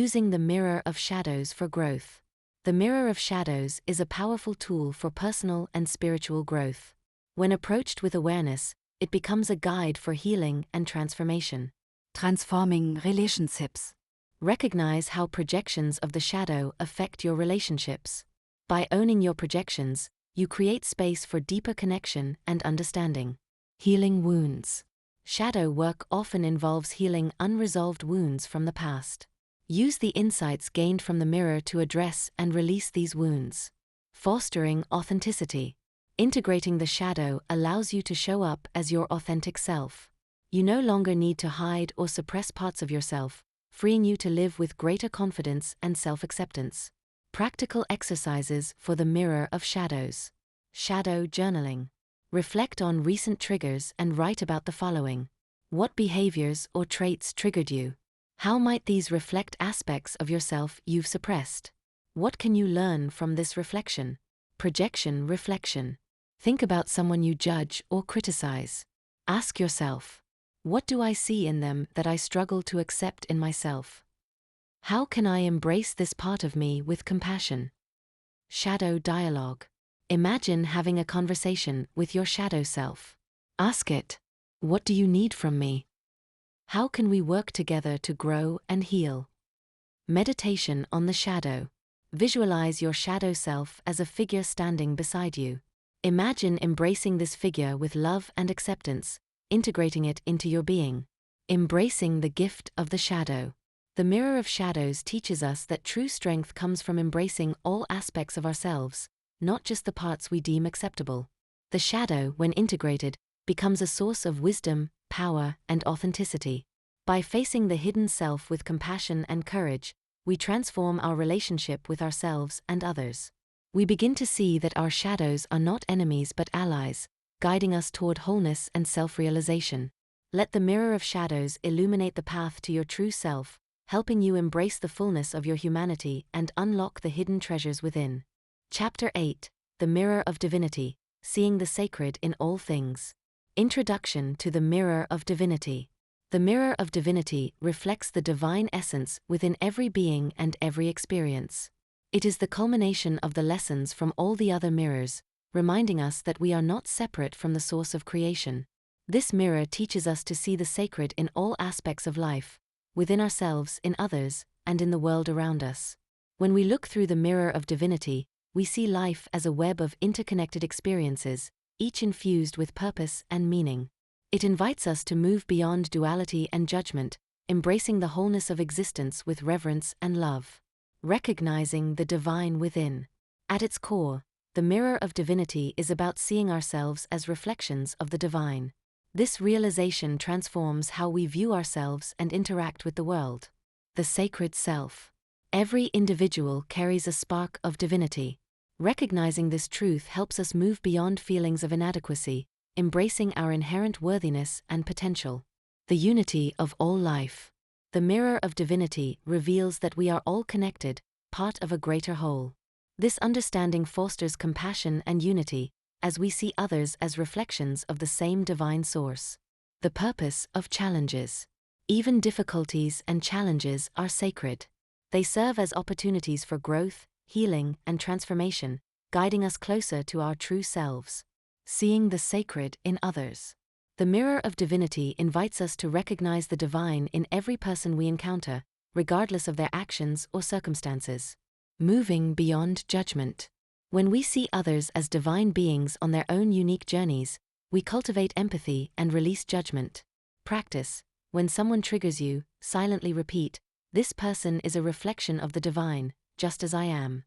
S1: Using the mirror of shadows for growth. The mirror of shadows is a powerful tool for personal and spiritual growth. When approached with awareness, it becomes a guide for healing and transformation.
S2: Transforming relationships.
S1: Recognize how projections of the shadow affect your relationships. By owning your projections, you create space for deeper connection and understanding. Healing wounds. Shadow work often involves healing unresolved wounds from the past. Use the insights gained from the mirror to address and release these wounds. Fostering authenticity. Integrating the shadow allows you to show up as your authentic self. You no longer need to hide or suppress parts of yourself, freeing you to live with greater confidence and self-acceptance. Practical exercises for the mirror of shadows. Shadow journaling. Reflect on recent triggers and write about the following. What behaviors or traits triggered you? How might these reflect aspects of yourself you've suppressed? What can you learn from this reflection? Projection reflection. Think about someone you judge or criticize. Ask yourself, what do I see in them that I struggle to accept in myself? How can I embrace this part of me with compassion? Shadow dialogue. Imagine having a conversation with your shadow self. Ask it, What do you need from me? How can we work together to grow and heal? Meditation on the shadow. Visualize your shadow self as a figure standing beside you. Imagine embracing this figure with love and acceptance, integrating it into your being. Embracing the gift of the shadow. The Mirror of Shadows teaches us that true strength comes from embracing all aspects of ourselves, not just the parts we deem acceptable. The shadow, when integrated, becomes a source of wisdom, power, and authenticity. By facing the hidden self with compassion and courage, we transform our relationship with ourselves and others. We begin to see that our shadows are not enemies but allies, guiding us toward wholeness and self-realization. Let the Mirror of Shadows illuminate the path to your true self, helping you embrace the fullness of your humanity and unlock the hidden treasures within. Chapter 8. The Mirror of Divinity, Seeing the Sacred in All Things. Introduction to the Mirror of Divinity. The Mirror of Divinity reflects the divine essence within every being and every experience. It is the culmination of the lessons from all the other mirrors, reminding us that we are not separate from the source of creation. This mirror teaches us to see the sacred in all aspects of life, within ourselves, in others, and in the world around us. When we look through the Mirror of Divinity, we see life as a web of interconnected experiences, each infused with purpose and meaning. It invites us to move beyond duality and judgment, embracing the wholeness of existence with reverence and love. Recognizing the divine within. At its core, the Mirror of Divinity is about seeing ourselves as reflections of the divine. This realization transforms how we view ourselves and interact with the world. The sacred self. Every individual carries a spark of divinity. Recognizing this truth helps us move beyond feelings of inadequacy, embracing our inherent worthiness and potential. The unity of all life. The Mirror of Divinity reveals that we are all connected, part of a greater whole. This understanding fosters compassion and unity, as we see others as reflections of the same divine source. The purpose of challenges. Even difficulties and challenges are sacred. They serve as opportunities for growth, healing, and transformation, guiding us closer to our true selves. Seeing the sacred in others. The Mirror of Divinity invites us to recognize the divine in every person we encounter, regardless of their actions or circumstances. Moving beyond judgment. When we see others as divine beings on their own unique journeys, we cultivate empathy and release judgment. Practice. When someone triggers you, silently repeat, "This person is a reflection of the divine, just as I am."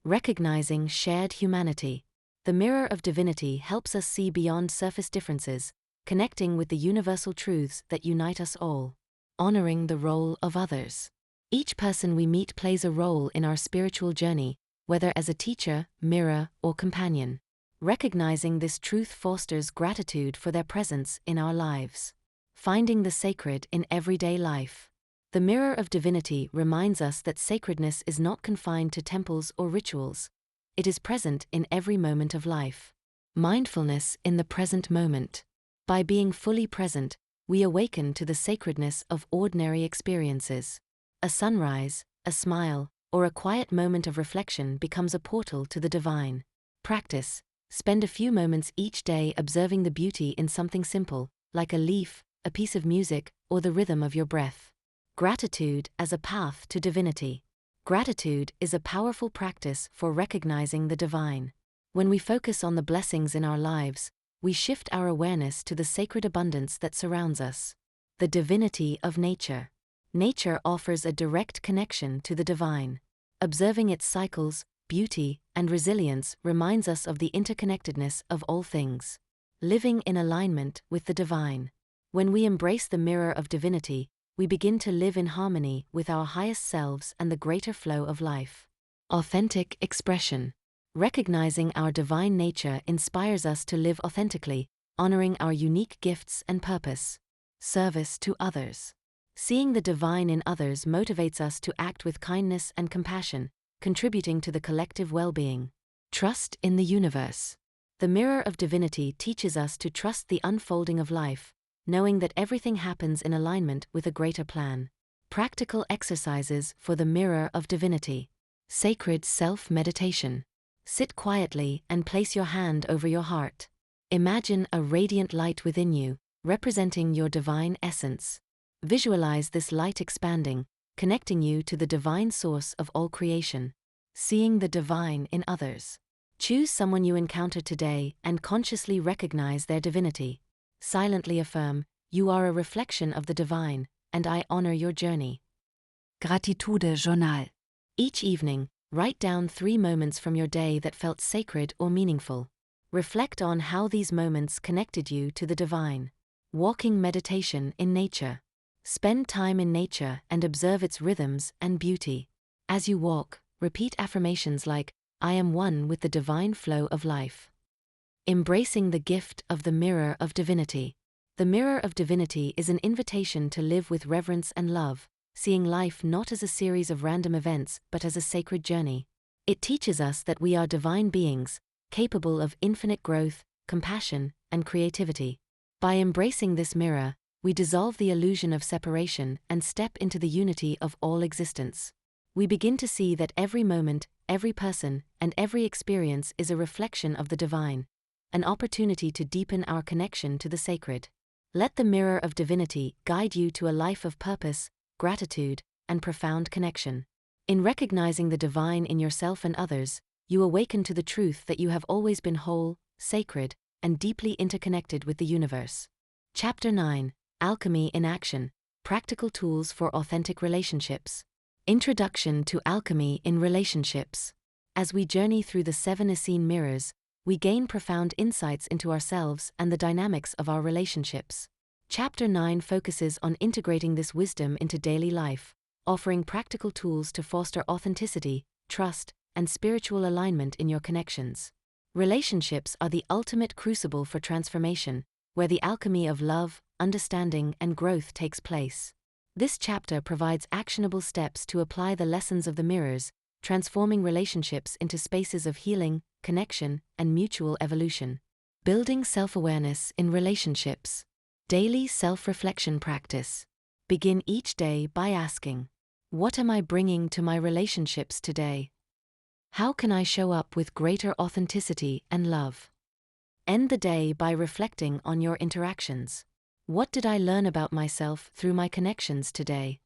S1: Recognizing shared humanity. The Mirror of Divinity helps us see beyond surface differences, connecting with the universal truths that unite us all. Honoring the role of others. Each person we meet plays a role in our spiritual journey, whether as a teacher, mirror, or companion. Recognizing this truth fosters gratitude for their presence in our lives. Finding the sacred in everyday life. The Mirror of Divinity reminds us that sacredness is not confined to temples or rituals. It is present in every moment of life. Mindfulness in the present moment. By being fully present, we awaken to the sacredness of ordinary experiences. A sunrise, a smile, or a quiet moment of reflection becomes a portal to the divine. Practice. Spend a few moments each day observing the beauty in something simple, like a leaf, a piece of music, or the rhythm of your breath. Gratitude as a path to divinity. Gratitude is a powerful practice for recognizing the divine. When we focus on the blessings in our lives, we shift our awareness to the sacred abundance that surrounds us. The divinity of nature. Nature offers a direct connection to the divine. Observing its cycles, beauty, and resilience reminds us of the interconnectedness of all things. Living in alignment with the divine. When we embrace the Mirror of Divinity, we begin to live in harmony with our highest selves and the greater flow of life. Authentic expression. Recognizing our divine nature inspires us to live authentically, honoring our unique gifts and purpose. Service to others. Seeing the divine in others motivates us to act with kindness and compassion, contributing to the collective well-being. Trust in the universe. The Mirror of Divinity teaches us to trust the unfolding of life, knowing that everything happens in alignment with a greater plan. Practical exercises for the Mirror of Divinity. Sacred self-meditation. Sit quietly and place your hand over your heart. Imagine a radiant light within you, representing your divine essence. Visualize this light expanding, connecting you to the divine source of all creation. Seeing the divine in others. Choose someone you encounter today and consciously recognize their divinity. Silently affirm, "You are a reflection of the divine, and I honor your journey."
S2: Gratitude Journal.
S1: Each evening, write down 3 moments from your day that felt sacred or meaningful. Reflect on how these moments connected you to the divine. Walking meditation in nature. Spend time in nature and observe its rhythms and beauty. As you walk, repeat affirmations like, "I am one with the divine flow of life." Embracing the gift of the mirror of divinity. The mirror of divinity is an invitation to live with reverence and love, seeing life not as a series of random events but as a sacred journey. It teaches us that we are divine beings, capable of infinite growth, compassion, and creativity. By embracing this mirror, we dissolve the illusion of separation and step into the unity of all existence. We begin to see that every moment, every person, and every experience is a reflection of the divine, an opportunity to deepen our connection to the sacred. Let the mirror of divinity guide you to a life of purpose, gratitude, and profound connection. In recognizing the divine in yourself and others, you awaken to the truth that you have always been whole, sacred, and deeply interconnected with the universe. Chapter 9, Alchemy in Action, Practical Tools for Authentic Relationships. Introduction to Alchemy in Relationships. As we journey through the 7 Essene Mirrors, we gain profound insights into ourselves and the dynamics of our relationships. Chapter 9 focuses on integrating this wisdom into daily life, offering practical tools to foster authenticity, trust, and spiritual alignment in your connections. Relationships are the ultimate crucible for transformation, where the alchemy of love, understanding, and growth takes place. This chapter provides actionable steps to apply the lessons of the mirrors, transforming relationships into spaces of healing, connection, and mutual evolution. Building self-awareness in relationships. Daily self-reflection practice. Begin each day by asking, "What am I bringing to my relationships today? How can I show up with greater authenticity and love?" End the day by reflecting on your interactions. What did I learn about myself through my connections today?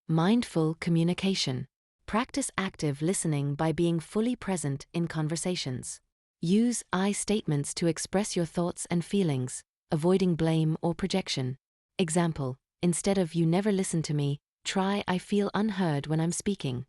S1: Mindful communication. Practice active listening by being fully present in conversations. Use I statements to express your thoughts and feelings, avoiding blame or projection. Example, instead of "You never listen to me," try "I feel unheard when I'm speaking."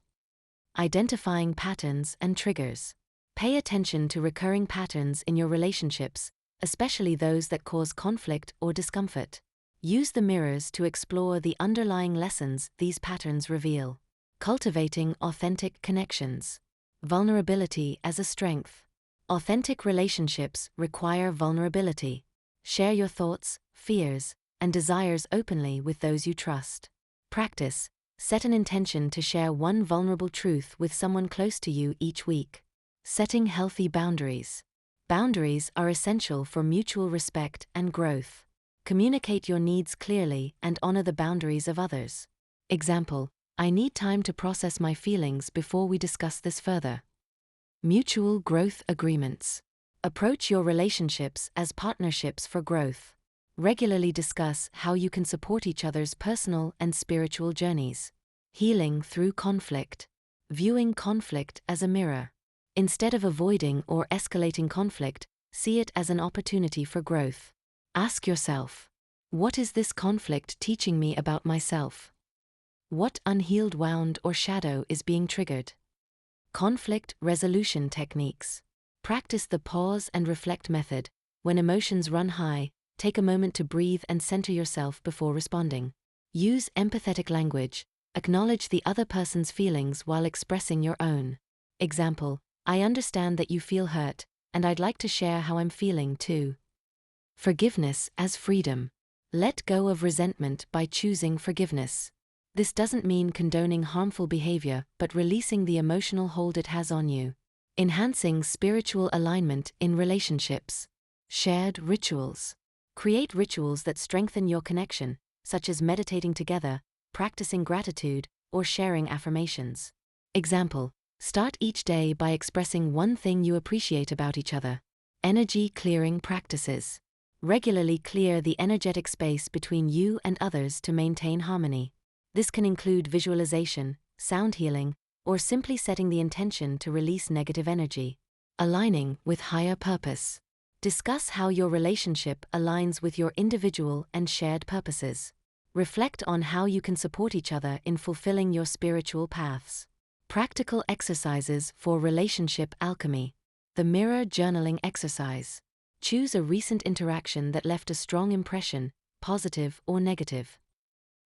S1: Identifying patterns and triggers. Pay attention to recurring patterns in your relationships, especially those that cause conflict or discomfort. Use the mirrors to explore the underlying lessons these patterns reveal. Cultivating authentic connections. Vulnerability as a strength. Authentic relationships require vulnerability. Share your thoughts, fears, and desires openly with those you trust. Practice. Set an intention to share one vulnerable truth with someone close to you each week. Setting healthy boundaries. Boundaries are essential for mutual respect and growth. Communicate your needs clearly and honor the boundaries of others. Example, "I need time to process my feelings before we discuss this further." Mutual growth agreements. Approach your relationships as partnerships for growth. Regularly discuss how you can support each other's personal and spiritual journeys. Healing through conflict. Viewing conflict as a mirror. Instead of avoiding or escalating conflict, see it as an opportunity for growth. Ask yourself, what is this conflict teaching me about myself? What unhealed wound or shadow is being triggered? Conflict resolution techniques. Practice the pause and reflect method. When emotions run high, take a moment to breathe and center yourself before responding. Use empathetic language. Acknowledge the other person's feelings while expressing your own. Example, "I understand that you feel hurt, and I'd like to share how I'm feeling too." Forgiveness as freedom. Let go of resentment by choosing forgiveness. This doesn't mean condoning harmful behavior, but releasing the emotional hold it has on you. Enhancing spiritual alignment in relationships. Shared rituals. Create rituals that strengthen your connection, such as meditating together, practicing gratitude, or sharing affirmations. Example, start each day by expressing one thing you appreciate about each other. Energy clearing practices. Regularly clear the energetic space between you and others to maintain harmony. This can include visualization, sound healing, or simply setting the intention to release negative energy. Aligning with higher purpose. Discuss how your relationship aligns with your individual and shared purposes. Reflect on how you can support each other in fulfilling your spiritual paths. Practical exercises for relationship alchemy. The mirror journaling exercise. Choose a recent interaction that left a strong impression, positive or negative.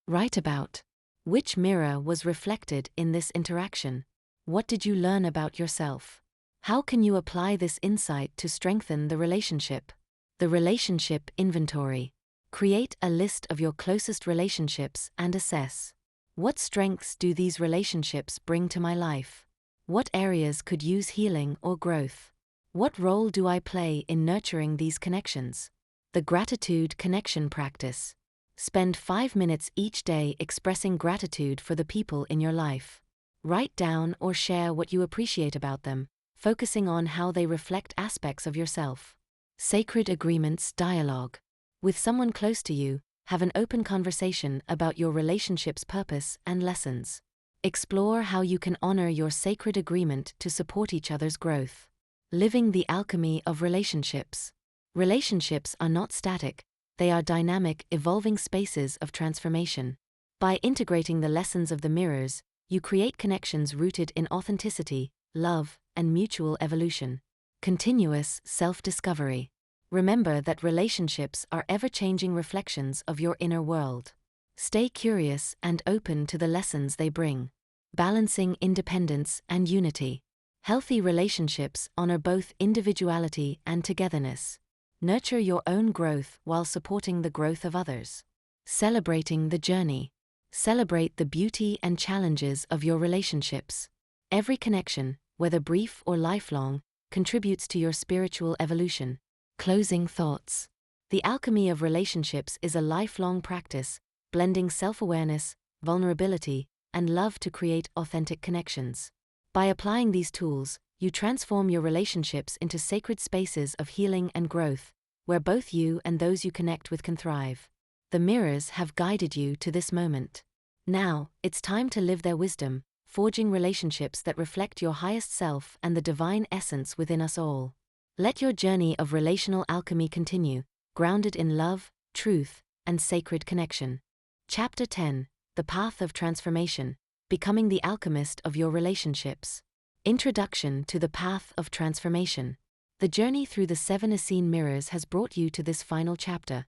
S1: Write about which mirror was reflected in this interaction. What did you learn about yourself? How can you apply this insight to strengthen the relationship? The relationship inventory. Create a list of your closest relationships and assess. What strengths do these relationships bring to my life? What areas could use healing or growth? What role do I play in nurturing these connections? The gratitude connection practice. Spend 5 minutes each day expressing gratitude for the people in your life. Write down or share what you appreciate about them, focusing on how they reflect aspects of yourself. Sacred agreements dialogue. With someone close to you, have an open conversation about your relationship's purpose and lessons. Explore how you can honor your sacred agreement to support each other's growth. Living the alchemy of relationships. Relationships are not static, they are dynamic, evolving spaces of transformation. By integrating the lessons of the mirrors, you create connections rooted in authenticity, love, and mutual evolution. Continuous self-discovery. Remember that relationships are ever-changing reflections of your inner world. Stay curious and open to the lessons they bring. Balancing independence and unity. Healthy relationships honor both individuality and togetherness. Nurture your own growth while supporting the growth of others. Celebrating the journey. Celebrate the beauty and challenges of your relationships. Every connection, whether brief or lifelong, contributes to your spiritual evolution. Closing thoughts. The alchemy of relationships is a lifelong practice, blending self-awareness, vulnerability, and love to create authentic connections. By applying these tools, you transform your relationships into sacred spaces of healing and growth, where both you and those you connect with can thrive. The mirrors have guided you to this moment. Now, it's time to live their wisdom, forging relationships that reflect your highest self and the divine essence within us all. Let your journey of relational alchemy continue, grounded in love, truth, and sacred connection. Chapter 10. The Path of Transformation. Becoming the alchemist of your relationships. Introduction to the Path of Transformation. The journey through the 7 Essene Mirrors has brought you to this final chapter.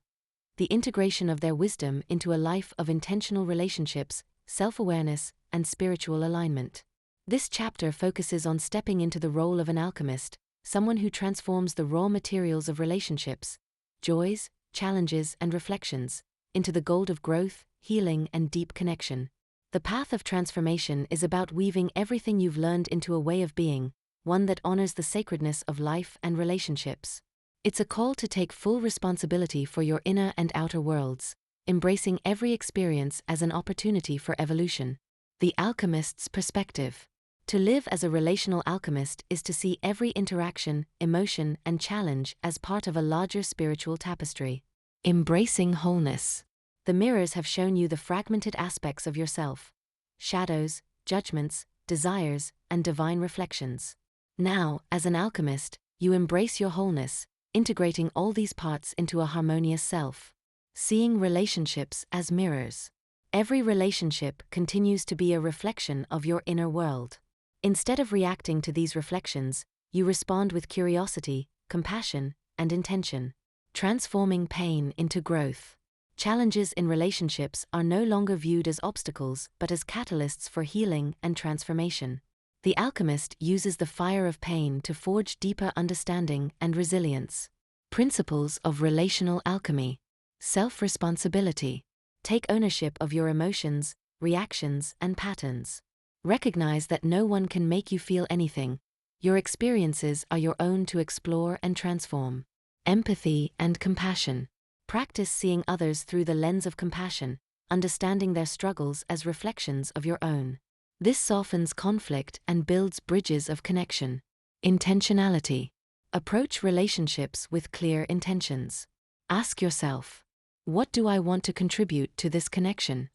S1: The integration of their wisdom into a life of intentional relationships, self-awareness, and spiritual alignment. This chapter focuses on stepping into the role of an alchemist, someone who transforms the raw materials of relationships, joys, challenges, and reflections, into the gold of growth, healing, and deep connection. The path of transformation is about weaving everything you've learned into a way of being, one that honors the sacredness of life and relationships. It's a call to take full responsibility for your inner and outer worlds, embracing every experience as an opportunity for evolution. The alchemist's perspective. To live as a relational alchemist is to see every interaction, emotion, and challenge as part of a larger spiritual tapestry. Embracing wholeness. The mirrors have shown you the fragmented aspects of yourself: shadows, judgments, desires, and divine reflections. Now, as an alchemist, you embrace your wholeness, integrating all these parts into a harmonious self. Seeing relationships as mirrors. Every relationship continues to be a reflection of your inner world. Instead of reacting to these reflections, you respond with curiosity, compassion, and intention, transforming pain into growth. Challenges in relationships are no longer viewed as obstacles but as catalysts for healing and transformation. The alchemist uses the fire of pain to forge deeper understanding and resilience. Principles of relational alchemy. Self-responsibility. Take ownership of your emotions, reactions, and patterns. Recognize that no one can make you feel anything. Your experiences are your own to explore and transform. Empathy and compassion. Practice seeing others through the lens of compassion, understanding their struggles as reflections of your own. This softens conflict and builds bridges of connection. Intentionality. Approach relationships with clear intentions. Ask yourself, what do I want to contribute to this connection?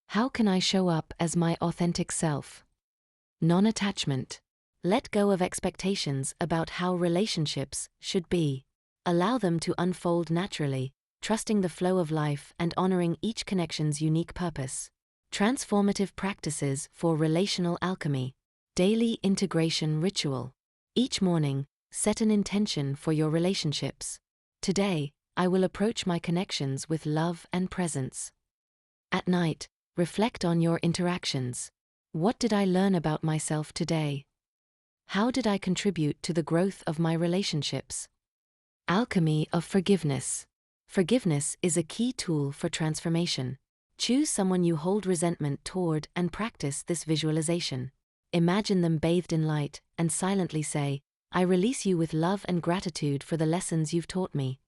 S1: How can I show up as my authentic self? Non-attachment. Let go of expectations about how relationships should be. Allow them to unfold naturally, trusting the flow of life and honoring each connection's unique purpose. Transformative practices for relational alchemy. Daily integration ritual. Each morning, set an intention for your relationships. Today, I will approach my connections with love and presence. At night, reflect on your interactions. What did I learn about myself today? How did I contribute to the growth of my relationships? Alchemy of forgiveness. Forgiveness is a key tool for transformation. Choose someone you hold resentment toward and practice this visualization. Imagine them bathed in light and silently say, I release you with love and gratitude for the lessons you've taught me.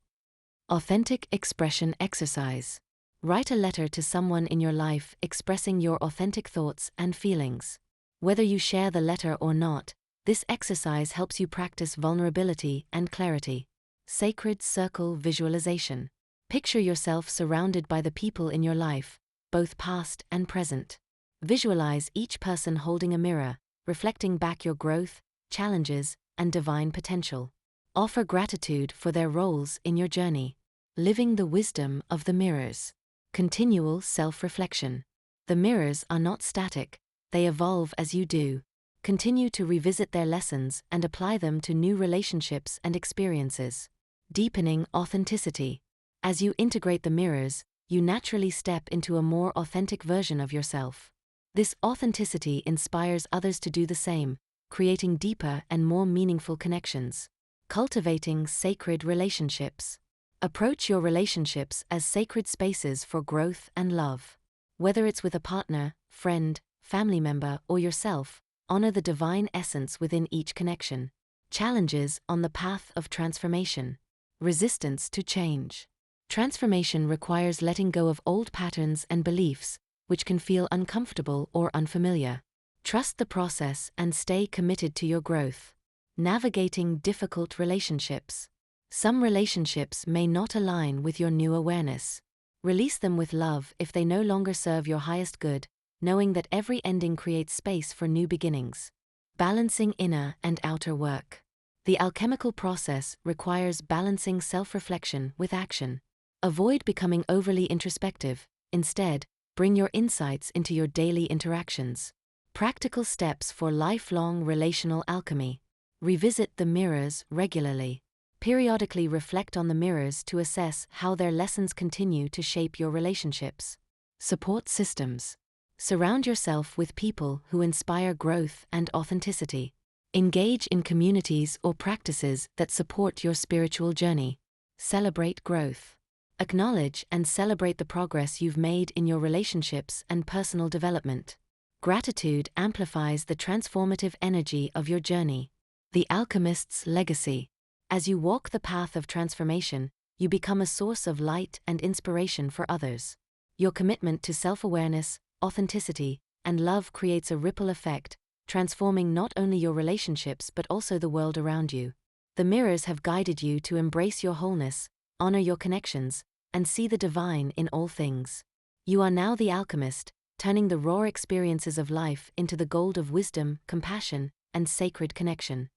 S1: Authentic expression exercise. Write a letter to someone in your life expressing your authentic thoughts and feelings. Whether you share the letter or not, this exercise helps you practice vulnerability and clarity. Sacred circle visualization. Picture yourself surrounded by the people in your life, both past and present. Visualize each person holding a mirror, reflecting back your growth, challenges, and divine potential. Offer gratitude for their roles in your journey. Living the wisdom of the mirrors. Continual self-reflection. The mirrors are not static, they evolve as you do. Continue to revisit their lessons and apply them to new relationships and experiences. Deepening authenticity. As you integrate the mirrors, you naturally step into a more authentic version of yourself. This authenticity inspires others to do the same, creating deeper and more meaningful connections. Cultivating sacred relationships. Approach your relationships as sacred spaces for growth and love. Whether it's with a partner, friend, family member, or yourself, honor the divine essence within each connection. Challenges on the path of transformation. Resistance to change. Transformation requires letting go of old patterns and beliefs, which can feel uncomfortable or unfamiliar. Trust the process and stay committed to your growth. Navigating difficult relationships. Some relationships may not align with your new awareness. Release them with love if they no longer serve your highest good, knowing that every ending creates space for new beginnings. Balancing inner and outer work. The alchemical process requires balancing self-reflection with action. Avoid becoming overly introspective. Instead, bring your insights into your daily interactions. Practical steps for lifelong relational alchemy. Revisit the mirrors regularly. Periodically reflect on the mirrors to assess how their lessons continue to shape your relationships. Support systems. Surround yourself with people who inspire growth and authenticity. Engage in communities or practices that support your spiritual journey. Celebrate growth. Acknowledge and celebrate the progress you've made in your relationships and personal development. Gratitude amplifies the transformative energy of your journey. The alchemist's legacy. As you walk the path of transformation, you become a source of light and inspiration for others. Your commitment to self-awareness, authenticity, and love creates a ripple effect, transforming not only your relationships but also the world around you. The mirrors have guided you to embrace your wholeness, honor your connections, and see the divine in all things. You are now the alchemist, turning the raw experiences of life into the gold of wisdom, compassion, and sacred connection.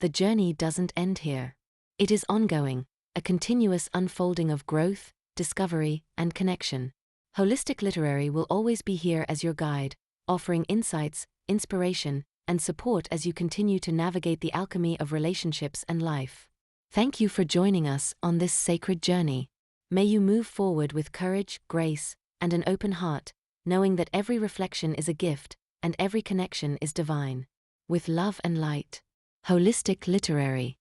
S1: The journey doesn't end here. It is ongoing, a continuous unfolding of growth, discovery, and connection. Holistic Literary will always be here as your guide, offering insights, inspiration, and support as you continue to navigate the alchemy of relationships and life. Thank you for joining us on this sacred journey. May you move forward with courage, grace, and an open heart, knowing that every reflection is a gift, and every connection is divine. With love and light. Holistic Literary.